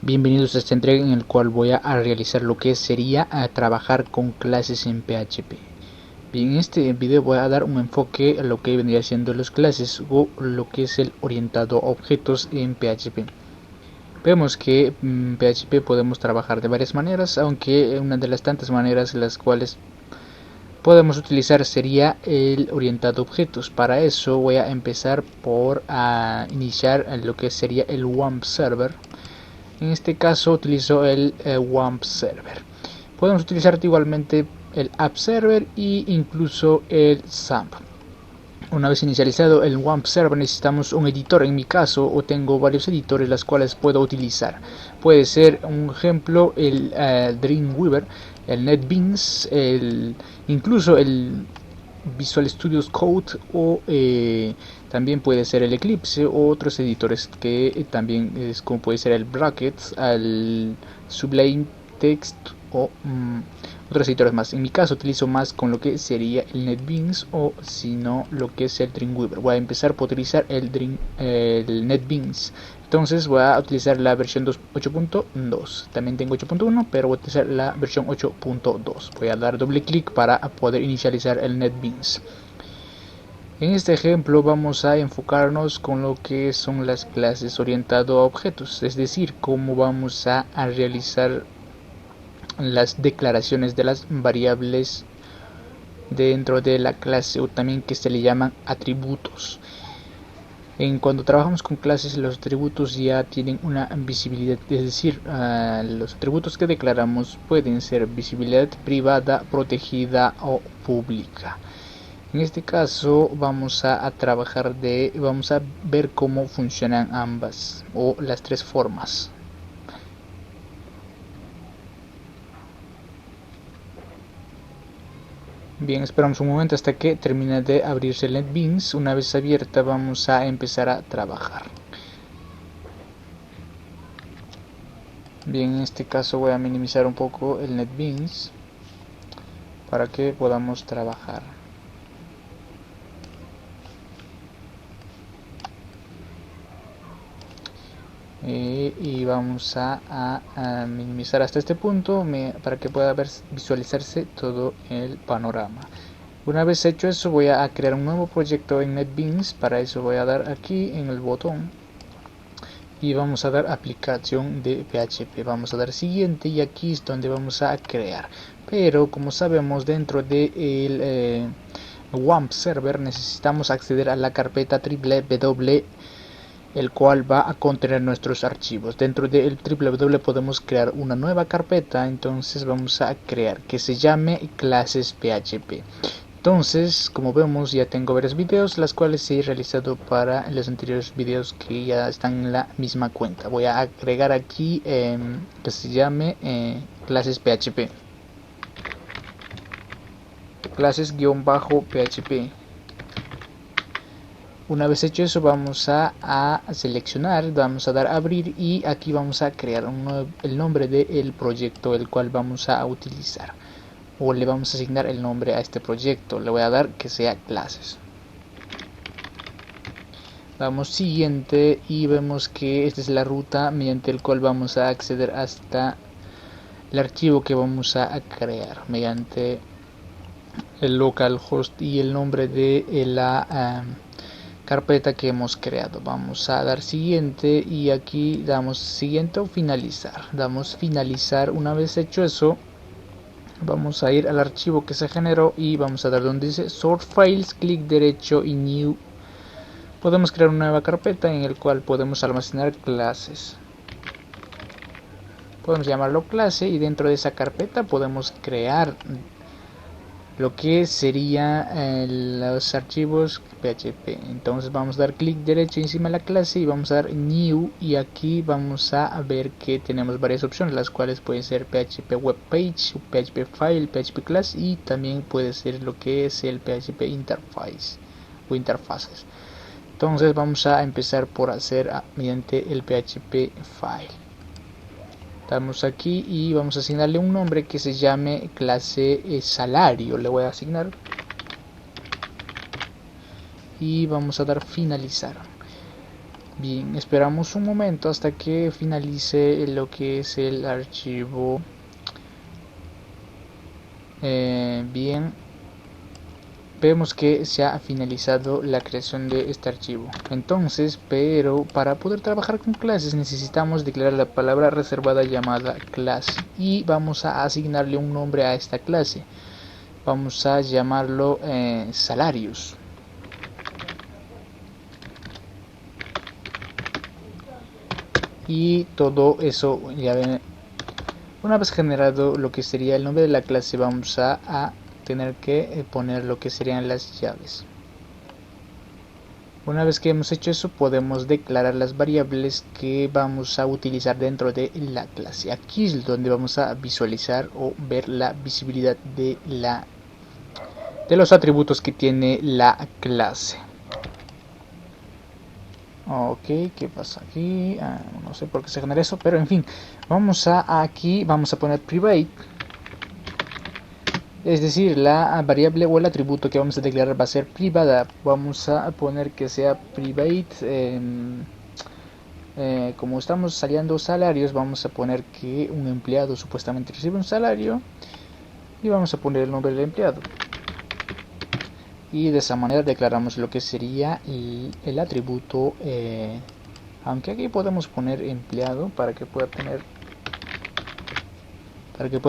Bienvenidos a esta entrega en el cual voy a realizar lo que sería trabajar con clases en PHP. Bien, en este video voy a dar un enfoque a lo que vendría siendo las clases o lo que es el orientado a objetos en PHP. Vemos que en PHP podemos trabajar de varias maneras, aunque una de las tantas maneras las cuales podemos utilizar sería el orientado a objetos. Para eso voy a empezar por iniciar lo que sería el WAMP server. En este caso utilizo el WAMP server. Podemos utilizar igualmente el app server e incluso el XAMPP. Una vez inicializado el WAMP server necesitamos un editor. En mi caso o tengo varios editores los cuales puedo utilizar. Puede ser un ejemplo el Dreamweaver, el NetBeans, incluso el Visual Studio Code o también puede ser el Eclipse o otros editores que también es como puede ser el Brackets, el Sublime Text o otros editores más. En mi caso utilizo más con lo que sería el NetBeans o si no lo que es el Dreamweaver. Voy a empezar por utilizar el NetBeans. Entonces voy a utilizar la versión 8.2. También tengo 8.1, pero voy a utilizar la versión 8.2. Voy a dar doble clic para poder inicializar el NetBeans. En este ejemplo vamos a enfocarnos con lo que son las clases orientado a objetos, es decir, cómo vamos a realizar las declaraciones de las variables dentro de la clase o también que se le llaman atributos. Cuando trabajamos con clases, los atributos ya tienen una visibilidad, es decir, los atributos que declaramos pueden ser visibilidad privada, protegida o pública. En este caso vamos a vamos a ver cómo funcionan ambas o las tres formas. Bien, esperamos un momento hasta que termine de abrirse el NetBeans. Una vez abierta vamos a empezar a trabajar. Bien, en este caso voy a minimizar un poco el NetBeans para que podamos trabajar. Y vamos a minimizar hasta este punto para que pueda visualizarse todo el panorama. Una vez hecho eso voy a crear un nuevo proyecto en NetBeans. Para eso voy a dar aquí en el botón y vamos a dar aplicación de PHP, vamos a dar siguiente y aquí es donde vamos a crear. Pero como sabemos, dentro del WAMP server necesitamos acceder a la carpeta www, el cual va a contener nuestros archivos. Dentro del www podemos crear una nueva carpeta, entonces vamos a crear que se llame clases PHP. Entonces, como vemos, ya tengo varios videos, las cuales he realizado para los anteriores videos que ya están en la misma cuenta. Voy a agregar aquí que se llame clases PHP, clases-PHP. Una vez hecho eso vamos a seleccionar, vamos a dar a abrir y aquí vamos a crear el nombre del proyecto el cual vamos a utilizar o le vamos a asignar el nombre a este proyecto. Le voy a dar que sea clases. Damos siguiente y vemos que esta es la ruta mediante el cual vamos a acceder hasta el archivo que vamos a crear mediante el localhost y el nombre de la carpeta que hemos creado. Vamos a dar siguiente y aquí damos siguiente o finalizar. Damos finalizar. Una vez hecho eso vamos a ir al archivo que se generó y vamos a dar donde dice sort files, clic derecho y new. Podemos crear una nueva carpeta en el cual podemos almacenar clases. Podemos llamarlo clase y dentro de esa carpeta podemos crear lo que sería los archivos PHP. Entonces vamos a dar clic derecho encima de la clase y vamos a dar new y aquí vamos a ver que tenemos varias opciones, las cuales pueden ser PHP web page, PHP file, PHP class y también puede ser lo que es el PHP interface o interfaces. Entonces vamos a empezar por hacer mediante el PHP file. Damos aquí y vamos a asignarle un nombre que se llame clase salario. Le voy a asignar y vamos a dar finalizar. Bien, esperamos un momento hasta que finalice lo que es el archivo. Bien, vemos que se ha finalizado la creación de este archivo. Entonces, pero para poder trabajar con clases necesitamos declarar la palabra reservada llamada clase y vamos a asignarle un nombre a esta clase. Vamos a llamarlo salarios. Y todo eso ya ven. Una vez generado lo que sería el nombre de la clase, vamos a tener que poner lo que serían las llaves. Una vez que hemos hecho eso, podemos declarar las variables que vamos a utilizar dentro de la clase. Aquí es donde vamos a visualizar o ver la visibilidad de los atributos que tiene la clase. Ok, ¿qué pasa aquí? No sé por qué se genera eso, pero en fin, vamos aquí vamos a poner private, es decir, la variable o el atributo que vamos a declarar va a ser privada. Vamos a poner que sea private. Como estamos saliendo salarios, vamos a poner que un empleado supuestamente recibe un salario y vamos a poner el nombre del empleado. Y de esa manera declaramos lo que sería el atributo, aunque aquí podemos poner empleado para que pueda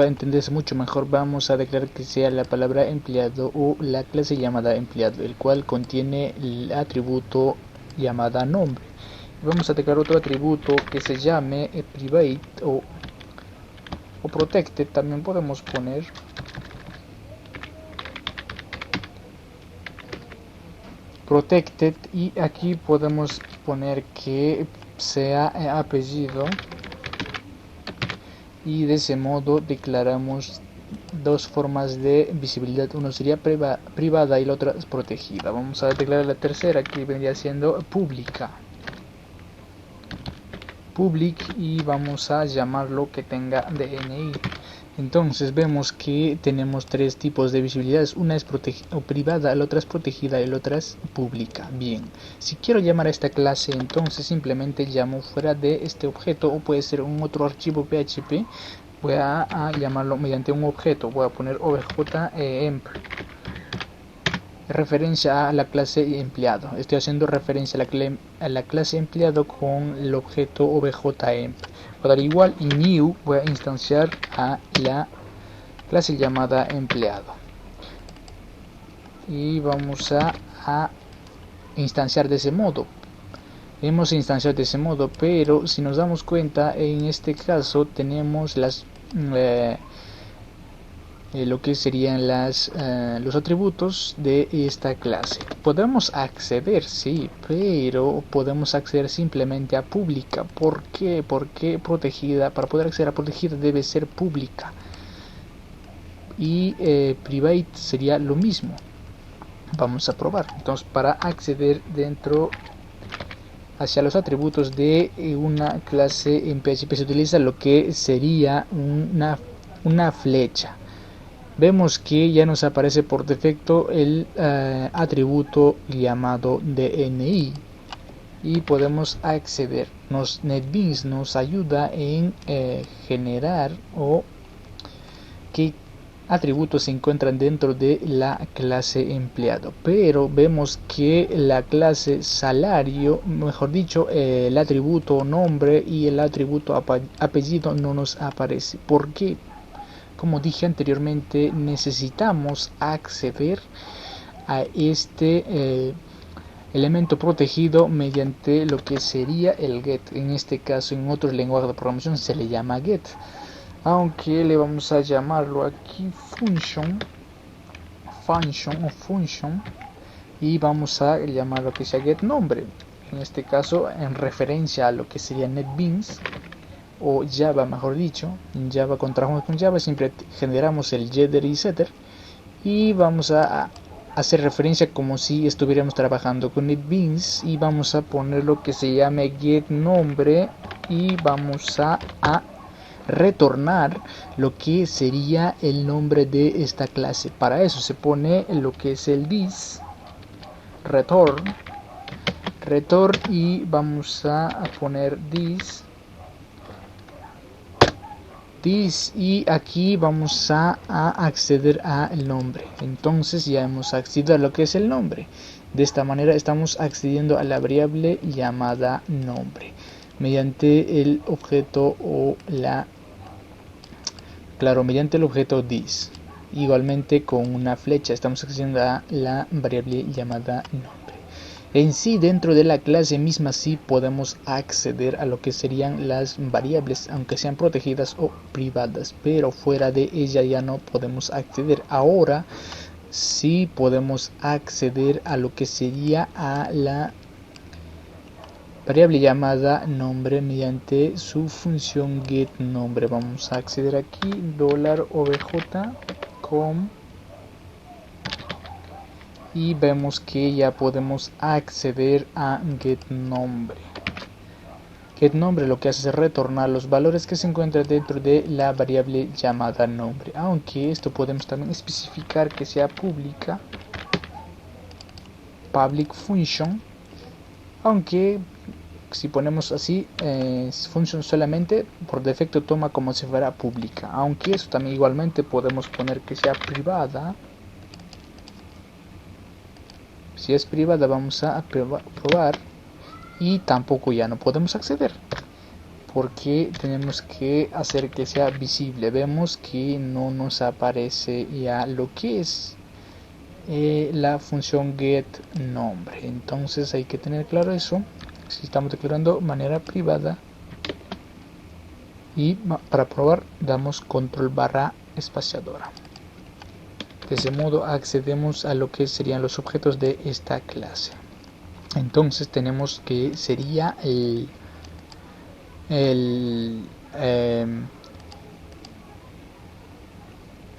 entenderse mucho mejor. Vamos a declarar que sea la palabra empleado o la clase llamada empleado, el cual contiene el atributo llamada nombre. Vamos a declarar otro atributo que se llame private o protected. También podemos poner protected y aquí podemos poner que sea apellido, y de ese modo declaramos dos formas de visibilidad. Uno sería privada y la otra es protegida. Vamos a declarar la tercera, que vendría siendo pública, y vamos a llamarlo que tenga DNI. Entonces vemos que tenemos tres tipos de visibilidades: una es privada, la otra es protegida y la otra es pública. Bien, si quiero llamar a esta clase, entonces simplemente llamo fuera de este objeto, o puede ser un otro archivo PHP. Voy a llamarlo mediante un objeto. Voy a poner obj-emp, referencia a la clase empleado. Estoy haciendo referencia a la clase empleado con el objeto obj-emp. Voy a dar igual y new. Voy a instanciar a la clase llamada empleado y vamos a instanciar de ese modo. Hemos instanciado de ese modo, pero si nos damos cuenta, en este caso tenemos lo que serían los atributos de esta clase. Podemos acceder, sí, pero podemos acceder simplemente a pública. ¿Por qué? Porque protegida, para poder acceder a protegida debe ser pública, y private sería lo mismo. Vamos a probar. Entonces, para acceder hacia los atributos de una clase en PHP se utiliza lo que sería una flecha. Vemos que ya nos aparece por defecto el atributo llamado DNI y podemos acceder. NetBeans nos ayuda en generar o qué atributos se encuentran dentro de la clase empleado, pero vemos que la clase salario, mejor dicho, el atributo nombre y el atributo apellido no nos aparece. ¿Por qué? Como dije anteriormente, necesitamos acceder a este elemento protegido mediante lo que sería el get. En este caso, en otros lenguajes de programación se le llama get, aunque le vamos a llamarlo aquí function, y vamos a llamar lo que sea get nombre. En este caso, en referencia a lo que sería NetBeans o Java, mejor dicho. En Java, cuando trabajamos con Java, siempre generamos el getter y setter, y vamos a hacer referencia como si estuviéramos trabajando con NetBeans, y vamos a poner lo que se llame get nombre, y vamos a retornar lo que sería el nombre de esta clase. Para eso se pone lo que es el this return return y vamos a poner this y aquí vamos a acceder al nombre. Entonces ya hemos accedido a lo que es el nombre. De esta manera estamos accediendo a la variable llamada nombre mediante el objeto mediante el objeto this. Igualmente con una flecha estamos accediendo a la variable llamada nombre. En sí, dentro de la clase misma sí podemos acceder a lo que serían las variables, aunque sean protegidas o privadas, pero fuera de ella ya no podemos acceder. Ahora sí podemos acceder a lo que sería a la variable llamada nombre mediante su función getNombre. Vamos a acceder aquí, $obj.com, y vemos que ya podemos acceder a getNombre. GetNombre lo que hace es retornar los valores que se encuentran dentro de la variable llamada nombre, aunque esto podemos también especificar que sea pública, public function, aunque si ponemos así function solamente, por defecto toma como si fuera pública, aunque eso también igualmente podemos poner que sea privada. Si es privada vamos a probar y tampoco ya no podemos acceder porque tenemos que hacer que sea visible. Vemos que no nos aparece ya lo que es la función getNombre. Entonces hay que tener claro eso. Si estamos declarando manera privada, y para probar damos control barra espaciadora. De ese modo accedemos a lo que serían los objetos de esta clase. Entonces tenemos que sería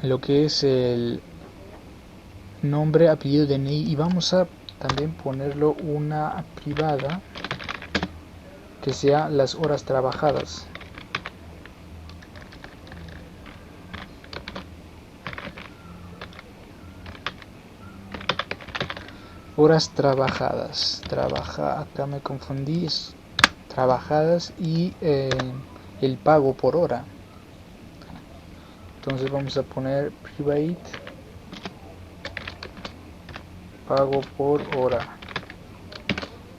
lo que es el nombre, apellido, DNI, y vamos a también ponerlo una privada que sea las horas trabajadas. Horas trabajadas, acá me confundí, trabajadas y el pago por hora. Entonces vamos a poner private pago por hora.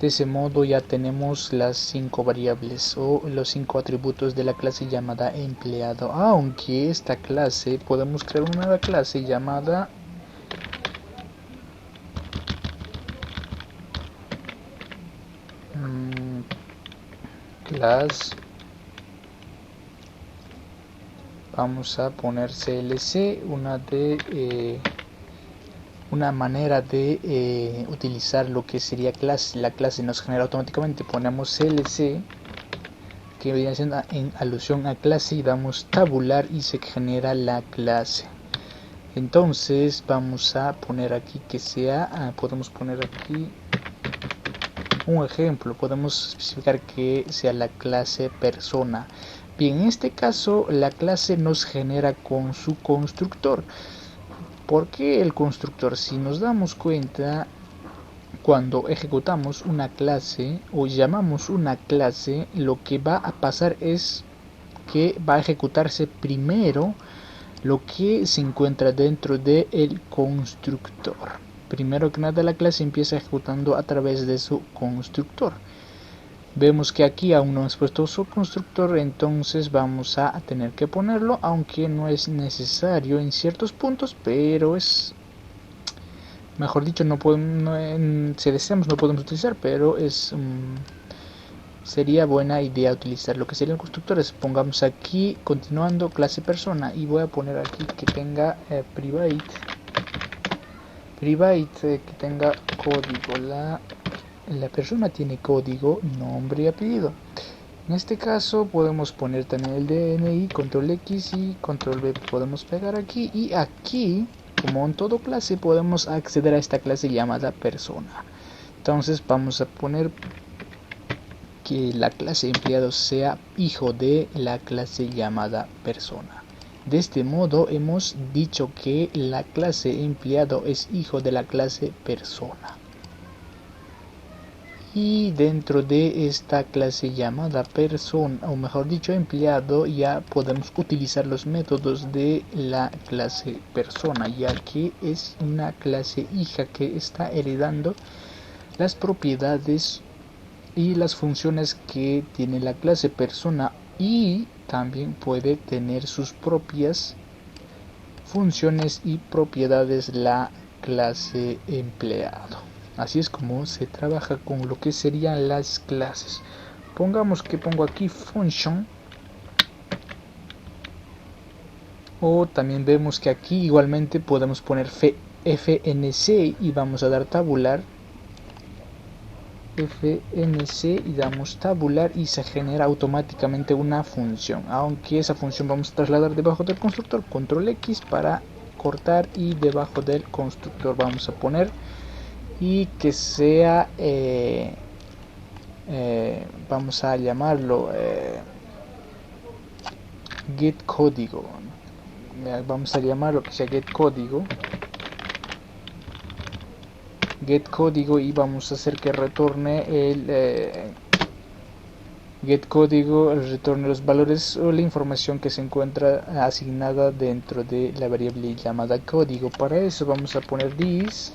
De ese modo ya tenemos las 5 variables o los 5 atributos de la clase llamada empleado, aunque esta clase podemos crear una nueva clase llamada class. Vamos a poner CLC, una manera de utilizar lo que sería clase. La clase nos genera automáticamente, ponemos CLC, que viene siendo en alusión a clase, y damos tabular y se genera la clase. Entonces vamos a poner aquí que sea, podemos poner aquí un ejemplo, podemos especificar que sea la clase persona. Bien, en este caso la clase nos genera con su constructor. ¿Por qué el constructor? Si nos damos cuenta, cuando ejecutamos una clase o llamamos una clase, lo que va a pasar es que va a ejecutarse primero lo que se encuentra dentro del constructor. Primero que nada la clase empieza ejecutando a través de su constructor. Vemos que aquí aún no hemos puesto su constructor, entonces vamos a tener que ponerlo, aunque no es necesario en ciertos puntos, pero es, mejor dicho, no podemos, si deseamos no podemos utilizar, pero es sería buena idea utilizar lo que serían constructores. Pongamos aquí, continuando, clase persona, y voy a poner aquí que tenga private que tenga código. La persona tiene código, nombre y apellido. En este caso podemos poner también el DNI, control X y control V podemos pegar aquí, y aquí, como en todo clase, podemos acceder a esta clase llamada persona. Entonces vamos a poner que la clase empleado sea hijo de la clase llamada persona. De este modo hemos dicho que la clase empleado es hijo de la clase persona. Y dentro de esta clase llamada persona, o mejor dicho empleado, ya podemos utilizar los métodos de la clase persona, ya que es una clase hija que está heredando las propiedades y las funciones que tiene la clase persona, y también puede tener sus propias funciones y propiedades la clase empleado. Así es como se trabaja con lo que serían las clases. Pongamos que pongo aquí function, o también vemos que aquí igualmente podemos poner fnc y vamos a dar tabular, fnc y damos tabular, y se genera automáticamente una función, aunque esa función vamos a trasladar debajo del constructor, control X para cortar, y debajo del constructor vamos a poner y que sea vamos a llamarlo get código, vamos a llamarlo que sea get código, y vamos a hacer que retorne el get código, retorne los valores o la información que se encuentra asignada dentro de la variable llamada código. Para eso vamos a poner this,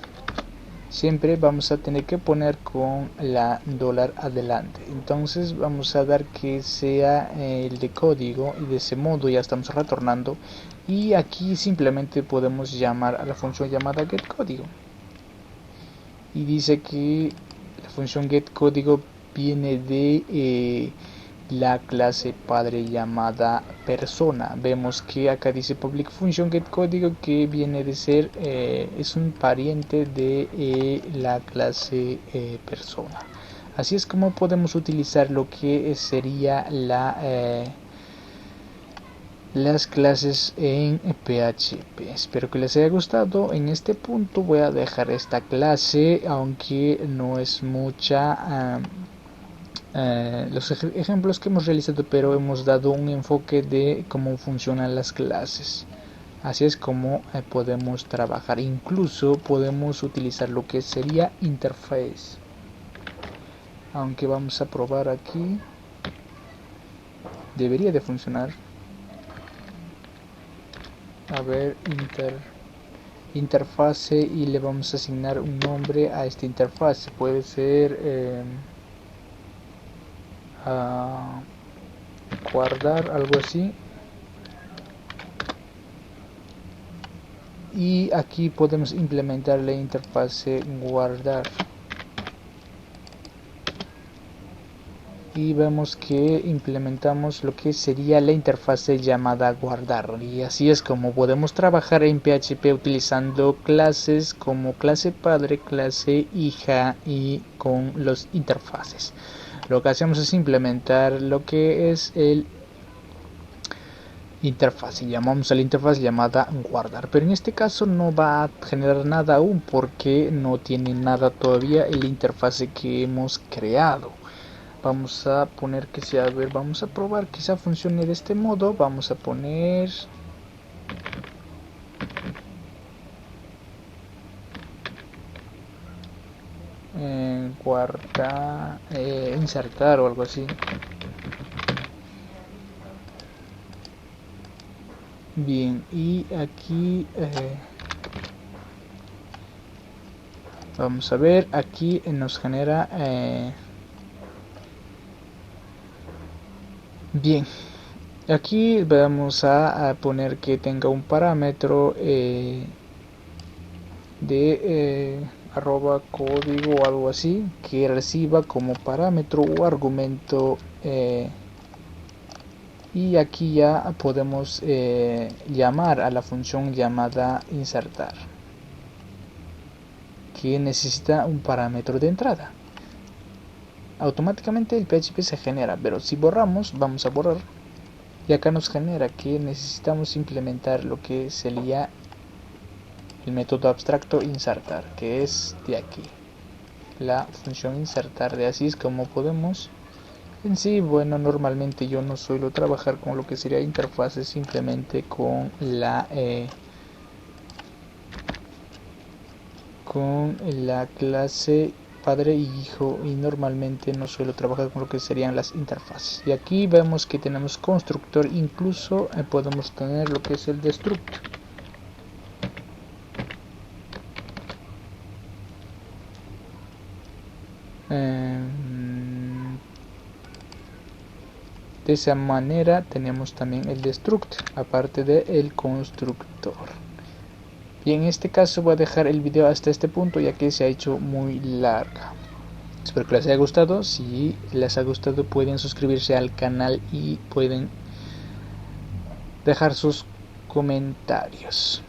siempre vamos a tener que poner con la dólar adelante, entonces vamos a dar que sea el de código, y de ese modo ya estamos retornando, y aquí simplemente podemos llamar a la función llamada getCódigo, y dice que la función getCódigo viene de la clase padre llamada persona. Vemos que acá dice public function getCódigo, que viene de ser es un pariente de la clase persona. Así es como podemos utilizar lo que sería las clases en PHP. Espero que les haya gustado. En este punto voy a dejar esta clase, aunque no es mucha los ejemplos que hemos realizado, pero hemos dado un enfoque de cómo funcionan las clases. Así es como podemos trabajar. Incluso podemos utilizar lo que sería interface, aunque vamos a probar aquí. Debería de funcionar. A ver, interfase, y le vamos a asignar un nombre a esta interfase. Puede ser guardar, algo así. Y aquí podemos implementar la interfase guardar, y vemos que implementamos lo que sería la interfase llamada guardar, y así es como podemos trabajar en PHP utilizando clases como clase padre, clase hija y con los interfaces. Lo que hacemos es implementar lo que es el interfaz, y llamamos a la interfaz llamada guardar, pero en este caso no va a generar nada aún porque no tiene nada todavía el interfaz que hemos creado. Vamos a poner que sea, a ver, vamos a probar que esa funcione de este modo. Vamos a poner guardar, insertar o algo así. Bien, y aquí vamos a ver, aquí nos genera bien, aquí vamos a poner que tenga un parámetro de arroba código o algo así, que reciba como parámetro o argumento y aquí ya podemos llamar a la función llamada insertar, que necesita un parámetro de entrada. Automáticamente el PHP se genera, pero si borramos, vamos a borrar, y acá nos genera que necesitamos implementar lo que sería el método abstracto insertar, que es de aquí, la función insertar. De así es como podemos en sí. Bueno, normalmente yo no suelo trabajar con lo que sería interfaces, simplemente con la clase padre y hijo, y normalmente no suelo trabajar con lo que serían las interfaces. Y aquí vemos que tenemos constructor, incluso podemos tener lo que es el destructor. De esa manera tenemos también el destructor, aparte del constructor. Y en este caso voy a dejar el video hasta este punto, ya que se ha hecho muy larga. Espero que les haya gustado. Si les ha gustado, pueden suscribirse al canal y pueden dejar sus comentarios.